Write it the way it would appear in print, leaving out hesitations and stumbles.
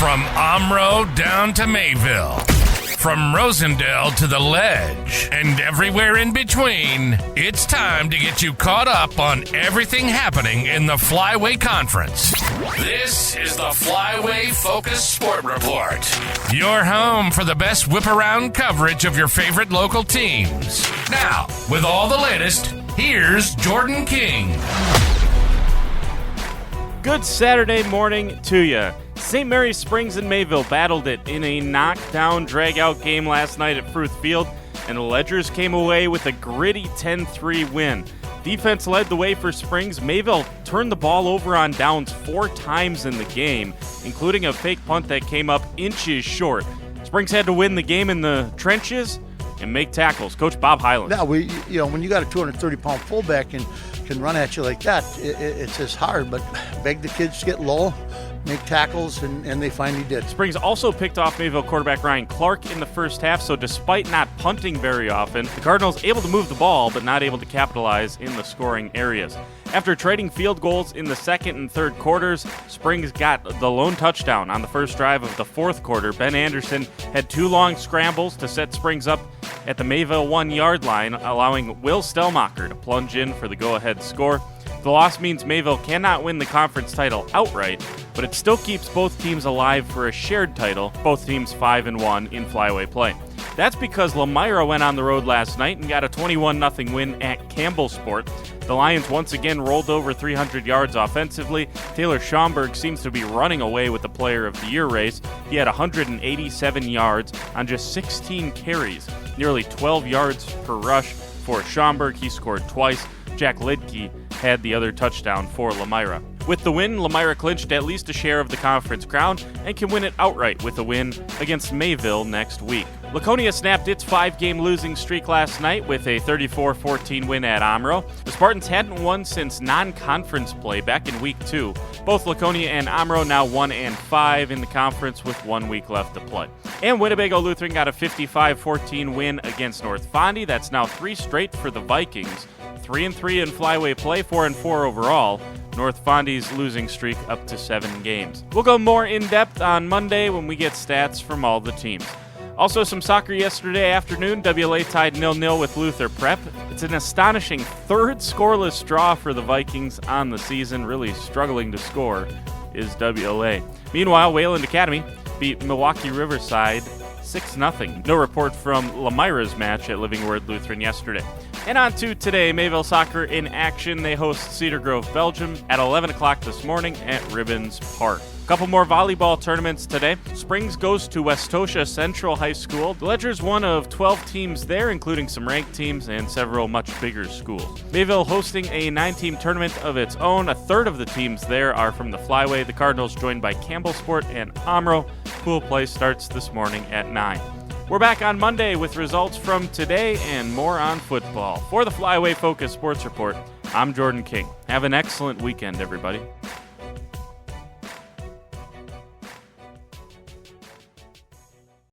From Omro down to Mayville, from Rosendale to the Ledge, and everywhere in between, it's time to get you caught up on everything happening in the Flyway Conference. This is the Flyway Focus Sport Report, your home for the best whip-around coverage of your favorite local teams. Now, with all the latest, here's Jordan King. Good Saturday morning to you. St. Mary's Springs and Mayville battled it in a knockdown, drag-out game last night at Fruth Field, and the Ledgers came away with a gritty 10-3 win. Defense led the way for Springs. Mayville turned the ball over on downs 4 times in the game, including a fake punt that came up inches short. Springs had to win the game in the trenches and make tackles. Coach Bob Hyland. Yeah, when you got a 230-pound fullback and can run at you like that, it's just hard. But beg the kids to get low, make tackles, and they finally did. Springs also picked off Mayville quarterback Ryan Clark in the first half, so despite not punting very often, the Cardinals able to move the ball but not able to capitalize in the scoring areas. After trading field goals in the second and third quarters, Springs got the lone touchdown on the first drive of the fourth quarter. Ben Anderson had 2 long scrambles to set Springs up at the Mayville 1-yard line, allowing Will Stellmacher to plunge in for the go-ahead score. The loss means Mayville cannot win the conference title outright, but it still keeps both teams alive for a shared title, both teams 5-1 in Flyway play. That's because Lamira went on the road last night and got a 21-0 win at Campbellsport. The Lions once again rolled over 300 yards offensively. Taylor Schaumburg seems to be running away with the Player of the Year race. He had 187 yards on just 16 carries, nearly 12 yards per rush for Schaumburg. He scored twice. Jack Lidke had the other touchdown for Lamira. With the win, Lamira clinched at least a share of the conference crown and can win it outright with a win against Mayville next week. Laconia snapped its 5-game losing streak last night with a 34-14 win at Omro. The Spartans hadn't won since non-conference play back in week 2. Both Laconia and Omro now 1-5 in the conference with 1 week left to play. And Winnebago Lutheran got a 55-14 win against North Fondy. That's now 3 straight for the Vikings. 3-3 in Flyway play, 4-4 overall. North Fondy's losing streak up to 7 games. We'll go more in-depth on Monday when we get stats from all the teams. Also, some soccer yesterday afternoon. WLA tied 0-0 with Luther Prep. It's an astonishing 3rd scoreless draw for the Vikings on the season. Really struggling to score is WLA. Meanwhile, Wayland Academy beat Milwaukee Riverside 6-0. No report from Lamira's match at Living Word Lutheran yesterday. And on to today, Mayville Soccer in action. They host Cedar Grove-Belgium at 11 o'clock this morning at Ribbons Park. A couple more volleyball tournaments today. Springs goes to Westosha Central High School. The Ledger's one of 12 teams there, including some ranked teams and several much bigger schools. Mayville hosting a 9-team tournament of its own. A third of the teams there are from the Flyway. The Cardinals joined by Campbellsport and Omro. Pool play starts this morning at 9. We're back on Monday with results from today and more on football. For the Flyway Focus Sports Report, I'm Jordan King. Have an excellent weekend, everybody.